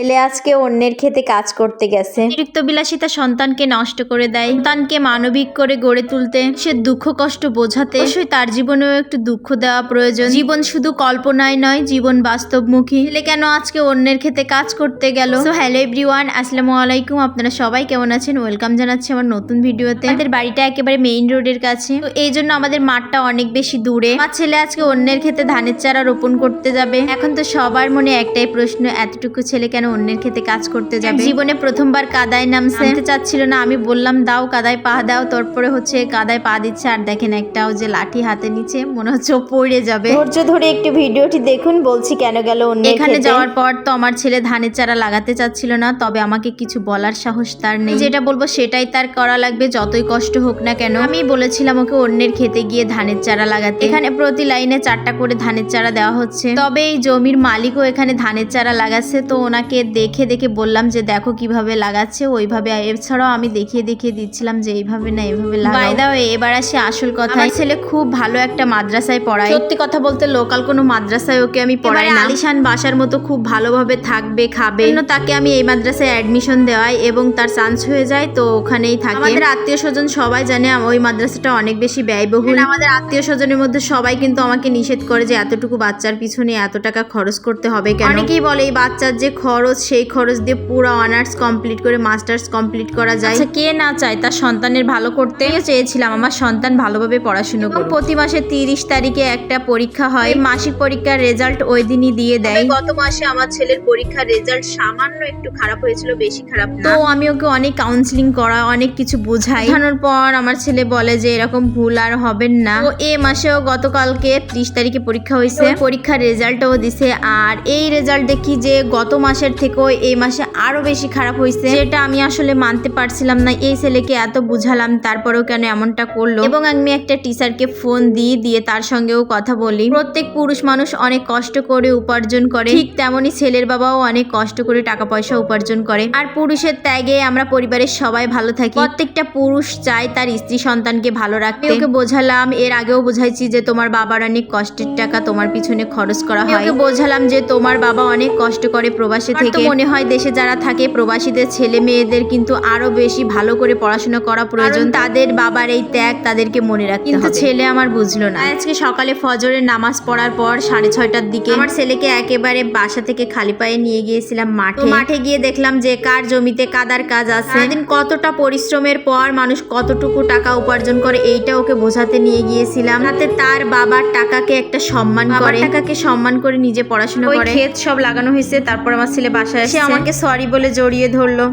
ছেলে আজকে অন্যের ক্ষেতে কাজ করতে গেছে। অতিরিক্ত বিলাসিতা সন্তানকে নষ্ট করে দেয়। সন্তানকে মানবিক করে গড়ে তুলতে, সে দুঃখ কষ্ট বোঝাতে অবশ্যই তার জীবনেও একটু দুঃখ দেওয়া প্রয়োজন। জীবন শুধু কল্পনায় নয়, জীবন বাস্তবমুখী। ছেলে কেন আজকে অন্যের ক্ষেতে কাজ করতে গেল? সো হ্যালো এভরিওয়ান, আসসালামু আলাইকুম। আপনারা সবাই কেমন আছেন? ওয়েলকাম জানাচ্ছি আমার নতুন ভিডিওতে। আমাদের বাড়িটা একেবারে মেইন রোডের কাছে, তো এই জন্য আমাদের মাঠটা অনেক বেশি দূরে। আমার ছেলে আজকে অন্যের ক্ষেতে ধানের চারা রোপণ করতে যাবে। এখন তো সবার মনে একটাই প্রশ্ন, এতটুকু ছেলে কেন অন্যের ক্ষেতে কাজ করতে যাবে? জীবনে প্রথমবার কাদায় নামতে চাচ্ছিল না, আমি বললাম দাও কাদায় পা দাও, তারপরে হচ্ছে কাদায় পা দিচ্ছে। আর দেখেন একটাও যে লাঠি হাতে নিচে, মনে হচ্ছে ও পড়ে যাবে। ধৈর্য ধরে একটু ভিডিওটি দেখুন, বলছি কেন গেল অন্যের এখানে যাওয়ার পর তো আমার ছেলে ধানের চারা লাগাতে চাচ্ছিল না, তবে আমাকে কিছু বলার সাহস তার নেই। যেটা বলবো সেটাই তার করা লাগবে, যতই কষ্ট হোক না কেন। আমি বলেছিলাম ওকে অন্যের ক্ষেতে গিয়ে ধানের চারা লাগাতে। এখানে প্রতি লাইনে 4টা করে ধানের চারা দেওয়া হচ্ছে, তবে এই জমির মালিকও এখানে ধানের চারা লাগাচ্ছে। তো ওনাকে দেখে দেখে বললাম যে দেখো কিভাবে লাগাচ্ছে, ওইভাবে। এছাড়াও আমি দেখিয়ে দেখিয়ে দিচ্ছিলাম যে এইভাবে না এইভাবে লাগাও। বাই দা ওয়ে, এবার আসি আসল কথা। আমার ছেলে খুব ভালো একটা মাদ্রাসায় পড়ায়। সত্যি কথা বলতে লোকাল কোনো মাদ্রাসায় ওকে আমি পড়াই না। আলিশান বাসার মতো খুব ভালোভাবে থাকবে, খাবে, তাকে আমি এই মাদ্রাসায় অ্যাডমিশন দেওয়াই এবং তার চান্স হয়ে যায় তো ওখানেই থাকে। আমাদের আত্মীয় স্বজন সবাই জানে ওই মাদ্রাসাটা অনেক বেশি ব্যয়বহুল। আমাদের আত্মীয় স্বজনের মধ্যে সবাই কিন্তু আমাকে নিষেধ করে যে এতটুকু বাচ্চার পিছনে এত টাকা খরচ করতে হবে কেন। অনেকেই বলে এই বাচ্চার যে খরচ, সেই খরচ দিয়ে পুরো অনার্স কমপ্লিট করে মাস্টার্স কমপ্লিট করা যায়। আচ্ছা, কে না চায় তার সন্তানের ভালো করতে? চেয়েছিলাম আমার সন্তান ভালোভাবে পড়াশুনো করুক। প্রতি মাসে 30 তারিখে একটা পরীক্ষা হয়, মাসিক পরীক্ষার রেজাল্ট ওই দিনই দিয়ে দেয়। গত মাসে আমার ছেলের পরীক্ষার রেজাল্ট সামান্য একটু খারাপ হয়েছিল, বেশি খারাপ না। তো আমি ওকে অনেক কাউন্সিলিং করা, অনেক কিছু বোঝাই। বোঝানোর পর আমার ছেলে বলে যে এরকম ভুল আর হবেন না। তো এই মাসেও গতকালকে 30 তারিখে পরীক্ষা হয়েছে, পরীক্ষার রেজাল্টও দিছে। আর এই রেজাল্ট দেখি যে গত মাসের থেকেও এই মাসে আরো বেশি খারাপ হয়েছে, যেটা আমি আসলে মানতে পারছিলাম না। এই ছেলেকে এত বুঝালাম, তারপরেও কেন এমনটা করলো। এবং আমি একটা টিচারকে ফোন দিয়ে তার সঙ্গেও কথা বলি। প্রত্যেক পুরুষ মানুষ অনেক কষ্ট করে উপার্জন করে, ঠিক তেমনি ছেলের বাবাও অনেক কষ্ট করে টাকা পয়সা উপার্জন করে। আর পুরুষের ত্যাগে আমরা পরিবারের সবাই ভালো থাকি। প্রত্যেকটা পুরুষ চায় তার স্ত্রী সন্তানকে ভালো রাখতে। ওকে বোঝালাম, এর আগেও বোঝাইছি যে তোমার বাবার অনেক কষ্টের টাকা তোমার পিছনে খরচ করা হয়। ওকে বোঝালাম যে তোমার বাবা অনেক কষ্ট করে প্রবাসী থেকে। মনে হয় দেশে যারা থাকে প্রবাসীদের ছেলে মেয়েদের কিন্তু আরো বেশি ভালো করে পড়াশোনা করা প্রয়োজন। তাদের বাবার এই ত্যাগ তাদেরকে মনে রাখতে হবে। কিন্তু ছেলে আমার বুঝলো না। আজকে সকালে ফজরের নামাজ পড়ার পর 6:30টার দিকে আমার ছেলেকে একেবারে বাসা থেকে খালি পায়ে নিয়ে গিয়েছিলাম মাঠে গিয়ে দেখলাম যে কার জমিতে কাদার কাজ আছে। সারাদিন কতটা পরিশ্রমের পর মানুষ কতটুকু টাকা উপার্জন করে, এইটা ওকে বোঝাতে নিয়ে গিয়েছিলাম। তাতে তার বাবার টাকাকে একটা সম্মান করে, টাকাকে সম্মান করে নিজে পড়াশোনা করে। ক্ষেত সব লাগানো হয়েছে, তারপর আমার ছেলে বাসায় এসে আমাকে সরি বলে জড়িয়ে ধরলো।